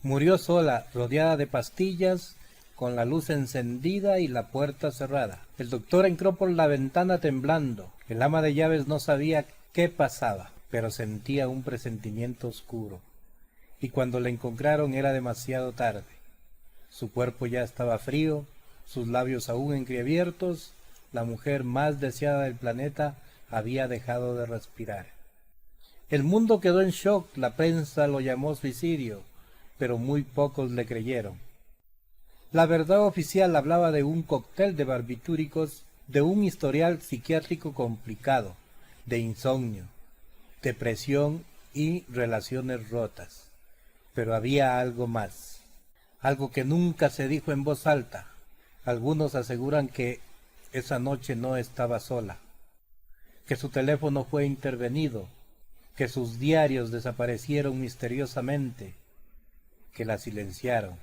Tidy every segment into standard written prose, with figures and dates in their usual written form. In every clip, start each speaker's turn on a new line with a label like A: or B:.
A: Murió sola, rodeada de pastillas, con la luz encendida y la puerta cerrada. El doctor entró por la ventana temblando. El ama de llaves no sabía qué pasaba, pero sentía un presentimiento oscuro. Y cuando la encontraron era demasiado tarde. Su cuerpo ya estaba frío, sus labios aún entreabiertos. La mujer más deseada del planeta había dejado de respirar. El mundo quedó en shock, la prensa lo llamó suicidio, pero muy pocos le creyeron. La verdad oficial hablaba de un cóctel de barbitúricos, de un historial psiquiátrico complicado, de insomnio, depresión y relaciones rotas. Pero había algo más, algo que nunca se dijo en voz alta. Algunos aseguran que esa noche no estaba sola, que su teléfono fue intervenido, que sus diarios desaparecieron misteriosamente, que la silenciaron,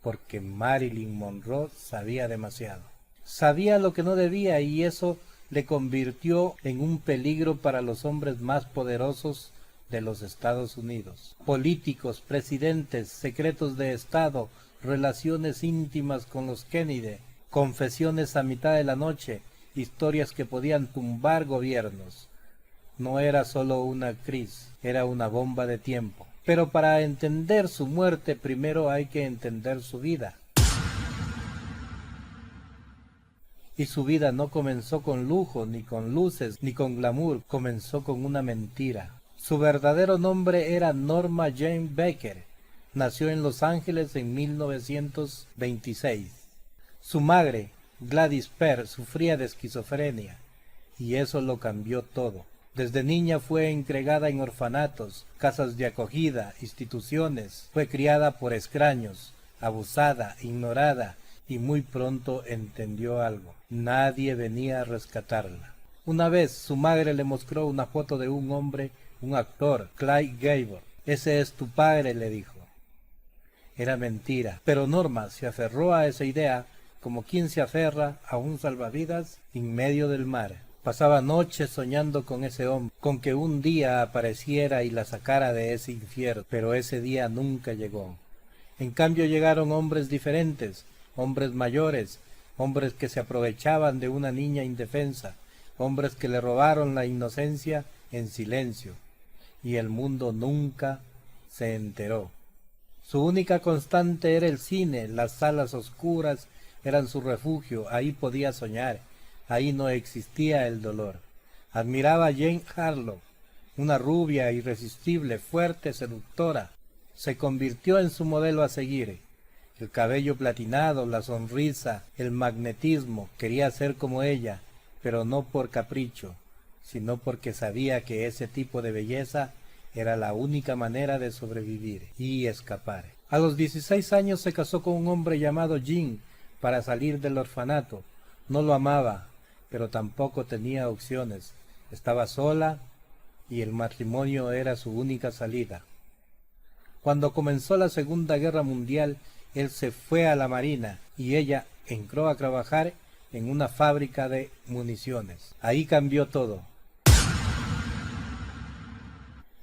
A: porque Marilyn Monroe sabía demasiado. Sabía lo que no debía y eso le convirtió en un peligro para los hombres más poderosos de los Estados Unidos. Políticos, presidentes, secretos de Estado, relaciones íntimas con los Kennedy, confesiones a mitad de la noche, historias que podían tumbar gobiernos. No era solo una actriz, era una bomba de tiempo. Pero para entender su muerte primero hay que entender su vida. Y su vida no comenzó con lujo, ni con luces, ni con glamour, comenzó con una mentira. Su verdadero nombre era Norma Jane Baker. Nació en Los Ángeles en 1926. Su madre, Gladys Pearl, sufría de esquizofrenia, y eso lo cambió todo. Desde niña fue entregada en orfanatos, casas de acogida, instituciones. Fue criada por extraños, abusada, ignorada, y muy pronto entendió algo. Nadie venía a rescatarla. Una vez su madre le mostró una foto de un hombre, un actor, Clyde Gable. «Ese es tu padre», le dijo. Era mentira, pero Norma se aferró a esa idea como quien se aferra a un salvavidas en medio del mar. Pasaba noches soñando con ese hombre, con que un día apareciera y la sacara de ese infierno, pero ese día nunca llegó. En cambio llegaron hombres diferentes, hombres mayores, hombres que se aprovechaban de una niña indefensa, hombres que le robaron la inocencia en silencio, y el mundo nunca se enteró. Su única constante era el cine, las salas oscuras eran su refugio, ahí podía soñar. Ahí no existía el dolor. Admiraba a Jane Harlow, una rubia irresistible, fuerte, seductora. Se convirtió en su modelo a seguir. El cabello platinado, la sonrisa, el magnetismo. Quería ser como ella, pero no por capricho, sino porque sabía que ese tipo de belleza era la única manera de sobrevivir y escapar. A los 16 años se casó con un hombre llamado Jim para salir del orfanato. No lo amaba, pero tampoco tenía opciones. Estaba sola y el matrimonio era su única salida. Cuando comenzó la Segunda Guerra Mundial, él se fue a la Marina y ella entró a trabajar en una fábrica de municiones. Ahí cambió todo.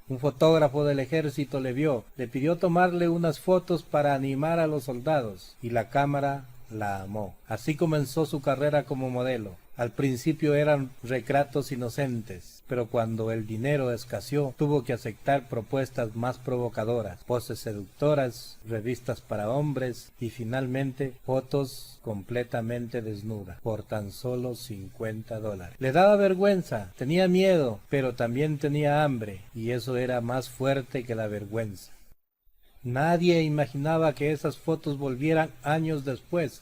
A: Un fotógrafo del ejército le vio, le pidió tomarle unas fotos para animar a los soldados y la cámara la amó. Así comenzó su carrera como modelo. Al principio eran retratos inocentes, pero cuando el dinero escaseó, tuvo que aceptar propuestas más provocadoras, poses seductoras, revistas para hombres y finalmente fotos completamente desnuda, por tan solo $50. Le daba vergüenza, tenía miedo, pero también tenía hambre, y eso era más fuerte que la vergüenza. Nadie imaginaba que esas fotos volvieran años después,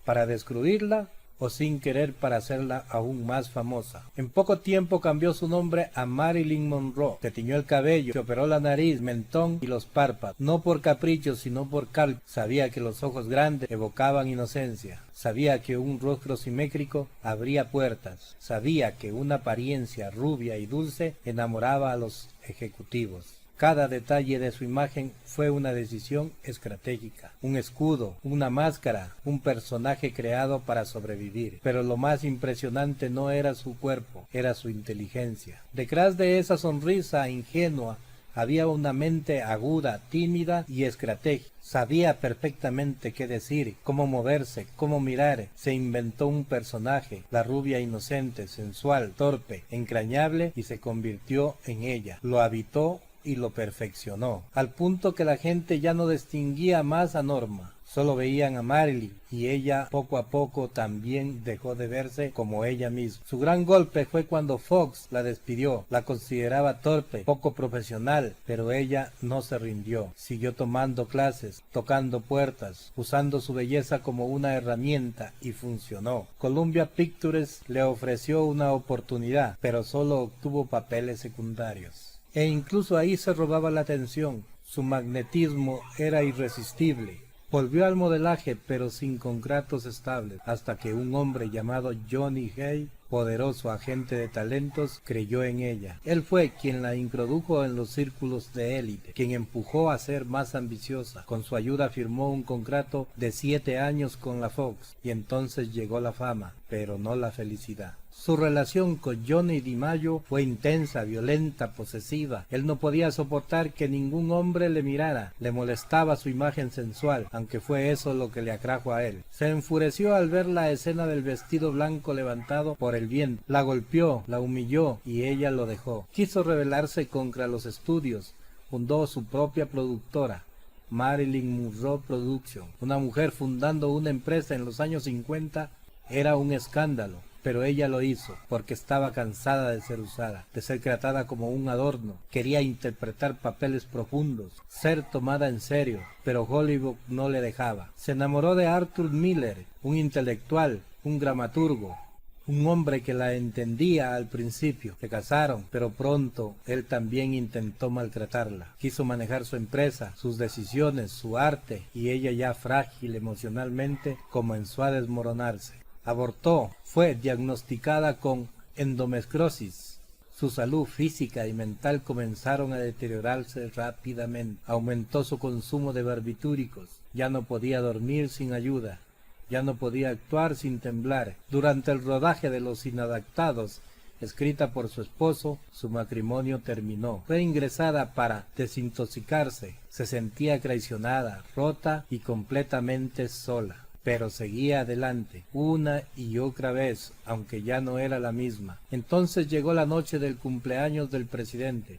A: para destruirla o sin querer para hacerla aún más famosa. En poco tiempo cambió su nombre a Marilyn Monroe. Se tiñó el cabello, se operó la nariz, mentón y los párpados. No por capricho, sino por cálculo. Sabía que los ojos grandes evocaban inocencia. Sabía que un rostro simétrico abría puertas. Sabía que una apariencia rubia y dulce enamoraba a los ejecutivos. Cada detalle de su imagen fue una decisión estratégica, un escudo, una máscara, un personaje creado para sobrevivir. Pero lo más impresionante no era su cuerpo, era su inteligencia. Detrás de esa sonrisa ingenua Había una mente aguda, tímida y estratégica. Sabía perfectamente qué decir, cómo moverse, cómo mirar. Se inventó un personaje, la rubia inocente, sensual, torpe, entrañable, y se convirtió en ella. Lo habitó y lo perfeccionó, al punto que la gente ya no distinguía más a Norma. Solo veían a Marilyn, y ella poco a poco también dejó de verse como ella misma. Su gran golpe fue cuando Fox la despidió. La consideraba torpe, poco profesional, pero ella no se rindió. Siguió tomando clases, tocando puertas, usando su belleza como una herramienta, y funcionó. Columbia Pictures le ofreció una oportunidad, pero solo obtuvo papeles secundarios. E incluso ahí se robaba la atención. Su magnetismo era irresistible. Volvió al modelaje, pero sin contratos estables, hasta que un hombre llamado Johnny Hay, poderoso agente de talentos, creyó en ella. Él fue quien la introdujo en los círculos de élite, quien empujó a ser más ambiciosa. Con su ayuda firmó un contrato de 7 años con la Fox, y entonces llegó la fama, pero no la felicidad. Su relación con Johnny DiMaggio fue intensa, violenta, posesiva. Él no podía soportar que ningún hombre le mirara. Le molestaba su imagen sensual, aunque fue eso lo que le atrajo a él. Se enfureció al ver la escena del vestido blanco levantado por el viento. La golpeó, la humilló, y ella lo dejó. Quiso rebelarse contra los estudios. Fundó su propia productora, Marilyn Monroe Productions. Una mujer fundando una empresa en los años 50 era un escándalo. Pero ella lo hizo porque estaba cansada de ser usada, de ser tratada como un adorno. Quería interpretar papeles profundos, ser tomada en serio, pero Hollywood no le dejaba. Se enamoró de Arthur Miller, un intelectual, un dramaturgo, un hombre que la entendía al principio. Se casaron, pero pronto él también intentó maltratarla. Quiso manejar su empresa, sus decisiones, su arte, y ella, ya frágil emocionalmente, comenzó a desmoronarse. Abortó, fue diagnosticada con endometriosis. Su salud física y mental comenzaron a deteriorarse rápidamente. Aumentó su consumo de barbitúricos. Ya no podía dormir sin ayuda. Ya no podía actuar sin temblar. Durante el rodaje de Los Inadaptados, escrita por su esposo, su matrimonio terminó. Fue ingresada para desintoxicarse. Se sentía traicionada, rota y completamente sola. Pero seguía adelante, una y otra vez, aunque ya no era la misma. Entonces llegó la noche del cumpleaños del presidente.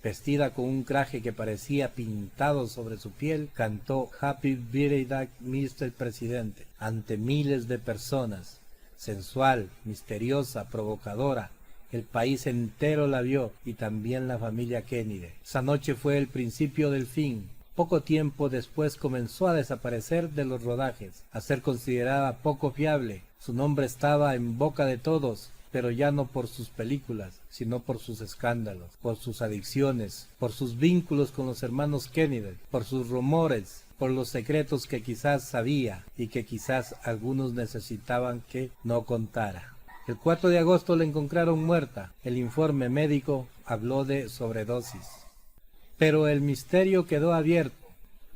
A: Vestida con un traje que parecía pintado sobre su piel, cantó Happy Birthday, Mr. Presidente, ante miles de personas. Sensual, misteriosa, provocadora. El país entero la vio, y también la familia Kennedy. Esa noche fue el principio del fin. Poco tiempo después comenzó a desaparecer de los rodajes, a ser considerada poco fiable. Su nombre estaba en boca de todos, pero ya no por sus películas, sino por sus escándalos, por sus adicciones, por sus vínculos con los hermanos Kennedy, por sus rumores, por los secretos que quizás sabía y que quizás algunos necesitaban que no contara. El 4 de agosto la encontraron muerta. El informe médico habló de sobredosis. Pero el misterio quedó abierto.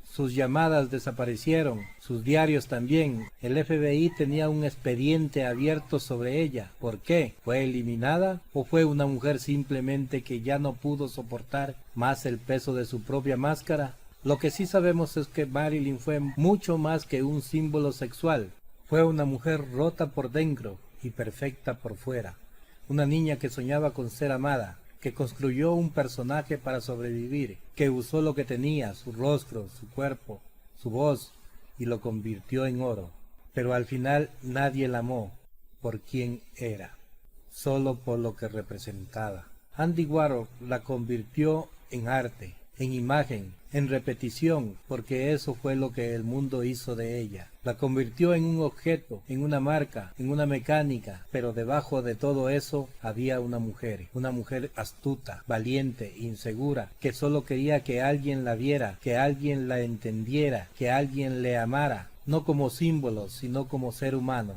A: Sus llamadas desaparecieron, sus diarios también. El FBI tenía un expediente abierto sobre ella. ¿Por qué? ¿Fue eliminada? ¿O fue una mujer simplemente que ya no pudo soportar más el peso de su propia máscara? Lo que sí sabemos es que Marilyn fue mucho más que un símbolo sexual. Fue una mujer rota por dentro y perfecta por fuera. Una niña que soñaba con ser amada, que construyó un personaje para sobrevivir, que usó lo que tenía, su rostro, su cuerpo, su voz, y lo convirtió en oro. Pero al final nadie la amó por quien era, solo por lo que representaba. Andy Warhol la convirtió en arte, en imagen, en repetición, porque eso fue lo que el mundo hizo de ella. La convirtió en un objeto, en una marca, en una mecánica, pero debajo de todo eso había una mujer astuta, valiente, insegura, que solo quería que alguien la viera, que alguien la entendiera, que alguien le amara, no como símbolo, sino como ser humano.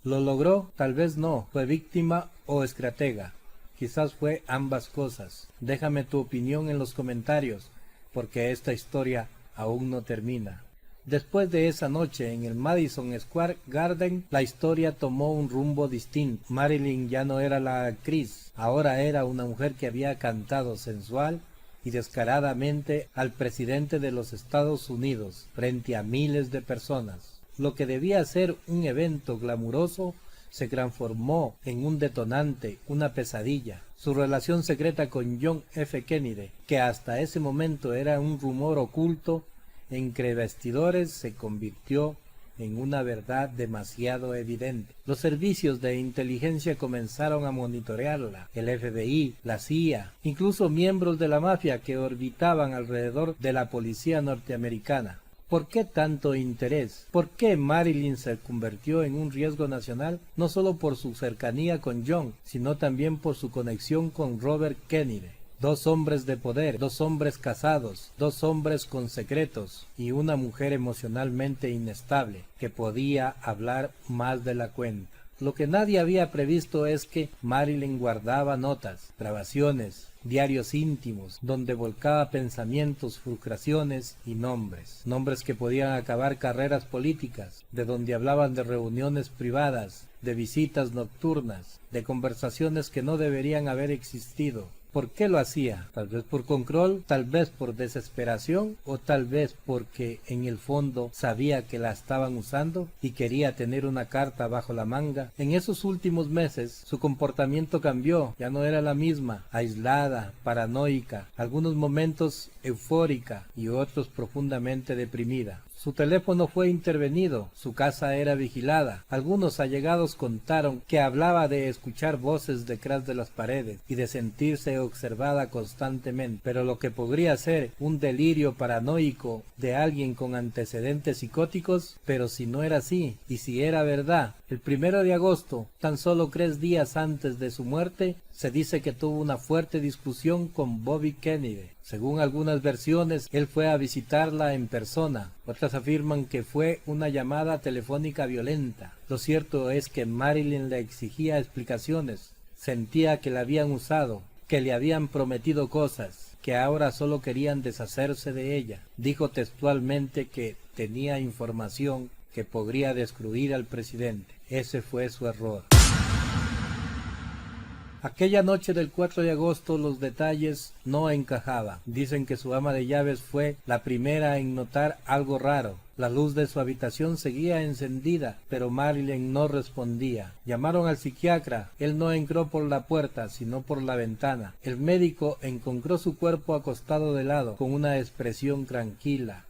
A: ¿Lo logró? Tal vez no. ¿Fue víctima o estratega? Quizás fue ambas cosas. Déjame tu opinión en los comentarios, porque esta historia aún no termina. Después de esa noche en el Madison Square Garden, la historia tomó un rumbo distinto. Marilyn ya no era la actriz, ahora era una mujer que había cantado sensual y descaradamente al presidente de los Estados Unidos frente a miles de personas. Lo que debía ser un evento glamuroso se transformó en un detonante, una pesadilla. Su relación secreta con John F. Kennedy, que hasta ese momento era un rumor oculto entre vestidores, se convirtió en una verdad demasiado evidente. Los servicios de inteligencia comenzaron a monitorearla, el FBI, la CIA, incluso miembros de la mafia que orbitaban alrededor de la policía norteamericana. ¿Por qué tanto interés? ¿Por qué Marilyn se convirtió en un riesgo nacional? No solo por su cercanía con John, sino también por su conexión con Robert Kennedy. Dos hombres de poder, dos hombres casados, dos hombres con secretos y una mujer emocionalmente inestable que podía hablar más de la cuenta. Lo que nadie había previsto es que Marilyn guardaba notas, grabaciones, diarios íntimos, donde volcaba pensamientos, frustraciones y nombres. Nombres que podían acabar carreras políticas, de donde hablaban de reuniones privadas, de visitas nocturnas, de conversaciones que no deberían haber existido. ¿Por qué lo hacía? Tal vez por control, tal vez por desesperación o tal vez porque en el fondo sabía que la estaban usando y quería tener una carta bajo la manga. En esos últimos meses su comportamiento cambió, ya no era la misma, aislada, paranoica, algunos momentos eufórica y otros profundamente deprimida. Su teléfono fue intervenido, su casa era vigilada. Algunos allegados contaron que hablaba de escuchar voces detrás de las paredes y de sentirse observada constantemente, pero lo que podría ser un delirio paranoico de alguien con antecedentes psicóticos, pero si no era así, y si era verdad, el 1 de agosto, tan solo 3 días antes de su muerte, se dice que tuvo una fuerte discusión con Bobby Kennedy. Según algunas versiones, él fue a visitarla en persona. Otras afirman que fue una llamada telefónica violenta. Lo cierto es que Marilyn le exigía explicaciones. Sentía que la habían usado, que le habían prometido cosas, que ahora solo querían deshacerse de ella. Dijo textualmente que tenía información que podría destruir al presidente. Ese fue su error. Aquella noche del 4 de agosto los detalles no encajaban. Dicen que su ama de llaves fue la primera en notar algo raro. La luz de su habitación seguía encendida, pero Marilyn no respondía. Llamaron al psiquiatra. Él no entró por la puerta, sino por la ventana. El médico encontró su cuerpo acostado de lado, con una expresión tranquila.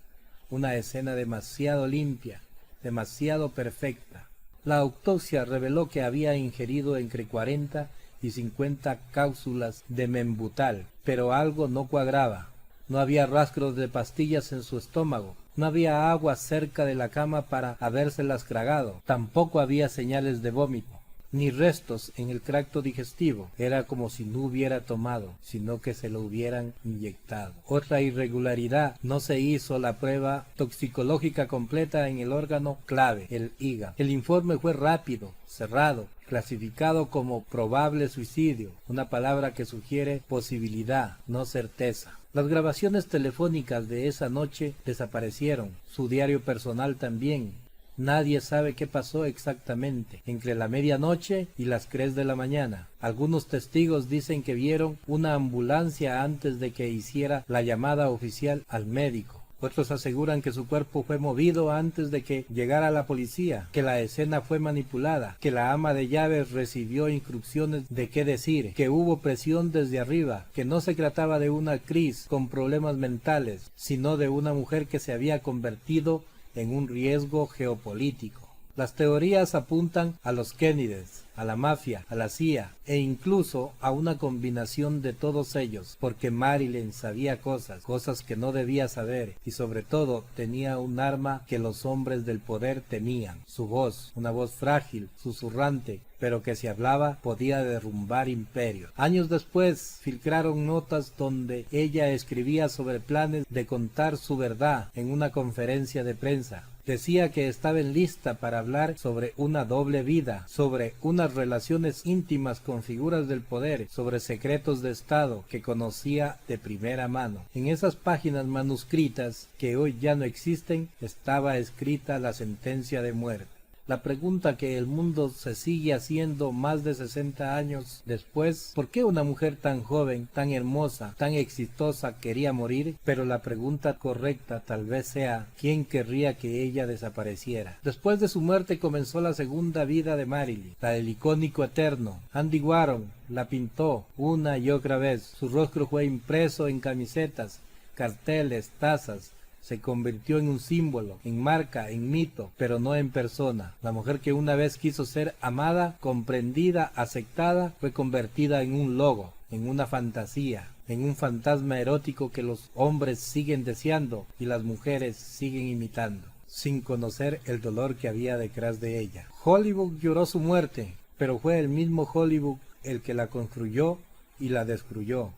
A: Una escena demasiado limpia, demasiado perfecta. La autopsia reveló que había ingerido entre 40 y 50 cápsulas de membutal, pero algo no cuadraba. No había rastros de pastillas en su estómago, no había agua cerca de la cama para habérselas tragado, tampoco había señales de vómito, ni restos en el tracto digestivo. Era como si no hubiera tomado, sino que se lo hubieran inyectado. Otra irregularidad: no se hizo la prueba toxicológica completa en el órgano clave, el hígado. El informe fue rápido, cerrado, clasificado como probable suicidio, una palabra que sugiere posibilidad, no certeza. Las grabaciones telefónicas de esa noche desaparecieron, su diario personal también. Nadie sabe qué pasó exactamente entre la medianoche y las 3 de la mañana. Algunos testigos dicen que vieron una ambulancia antes de que hiciera la llamada oficial al médico. Otros aseguran que su cuerpo fue movido antes de que llegara la policía, que la escena fue manipulada, que la ama de llaves recibió instrucciones de qué decir, que hubo presión desde arriba, que no se trataba de una actriz con problemas mentales, sino de una mujer que se había convertido en un riesgo geopolítico. Las teorías apuntan a los Kennedys, a la mafia, a la CIA e incluso a una combinación de todos ellos, porque Marilyn sabía cosas que no debía saber, y sobre todo tenía un arma que los hombres del poder temían: su voz, una voz frágil, susurrante, pero que si hablaba podía derrumbar imperios. Años después filtraron notas donde ella escribía sobre planes de contar su verdad en una conferencia de prensa. Decía que estaba lista para hablar sobre una doble vida, sobre una las relaciones íntimas con figuras del poder, sobre secretos de Estado que conocía de primera mano. En esas páginas manuscritas, que hoy ya no existen, estaba escrita la sentencia de muerte. La pregunta que el mundo se sigue haciendo más de 60 años después: ¿por qué una mujer tan joven, tan hermosa, tan exitosa quería morir? Pero la pregunta correcta tal vez sea: ¿quién querría que ella desapareciera? Después de su muerte comenzó la segunda vida de Marilyn, la del icónico eterno. Andy Warhol la pintó una y otra vez. Su rostro fue impreso en camisetas, carteles, tazas. Se convirtió en un símbolo, en marca, en mito, pero no en persona. La mujer que una vez quiso ser amada, comprendida, aceptada, fue convertida en un logo, en una fantasía, en un fantasma erótico que los hombres siguen deseando y las mujeres siguen imitando, sin conocer el dolor que había detrás de ella. Hollywood lloró su muerte, pero fue el mismo Hollywood el que la construyó y la destruyó.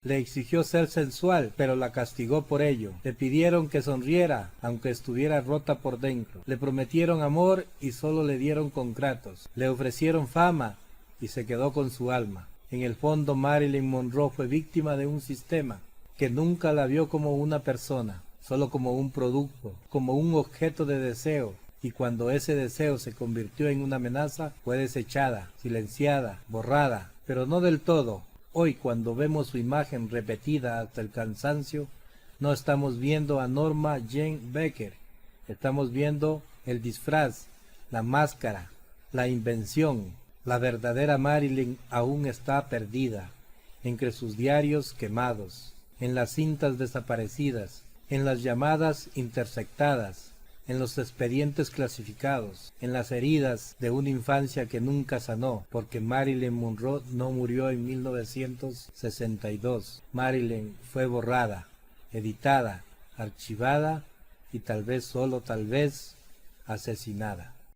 A: Le exigió ser sensual, pero la castigó por ello. Le pidieron que sonriera, aunque estuviera rota por dentro. Le prometieron amor y solo le dieron contratos. Le ofrecieron fama y se quedó con su alma. En el fondo, Marilyn Monroe fue víctima de un sistema que nunca la vio como una persona, solo como un producto, como un objeto de deseo. Y cuando ese deseo se convirtió en una amenaza, fue desechada, silenciada, borrada, pero no del todo. Hoy, cuando vemos su imagen repetida hasta el cansancio, no estamos viendo a Norma Jane Becker, estamos viendo el disfraz, la máscara, la invención. La verdadera Marilyn aún está perdida, entre sus diarios quemados, en las cintas desaparecidas, en las llamadas interceptadas, en los expedientes clasificados, en las heridas de una infancia que nunca sanó, porque Marilyn Monroe no murió en 1962. Marilyn fue borrada, editada, archivada y tal vez, solo tal vez, asesinada.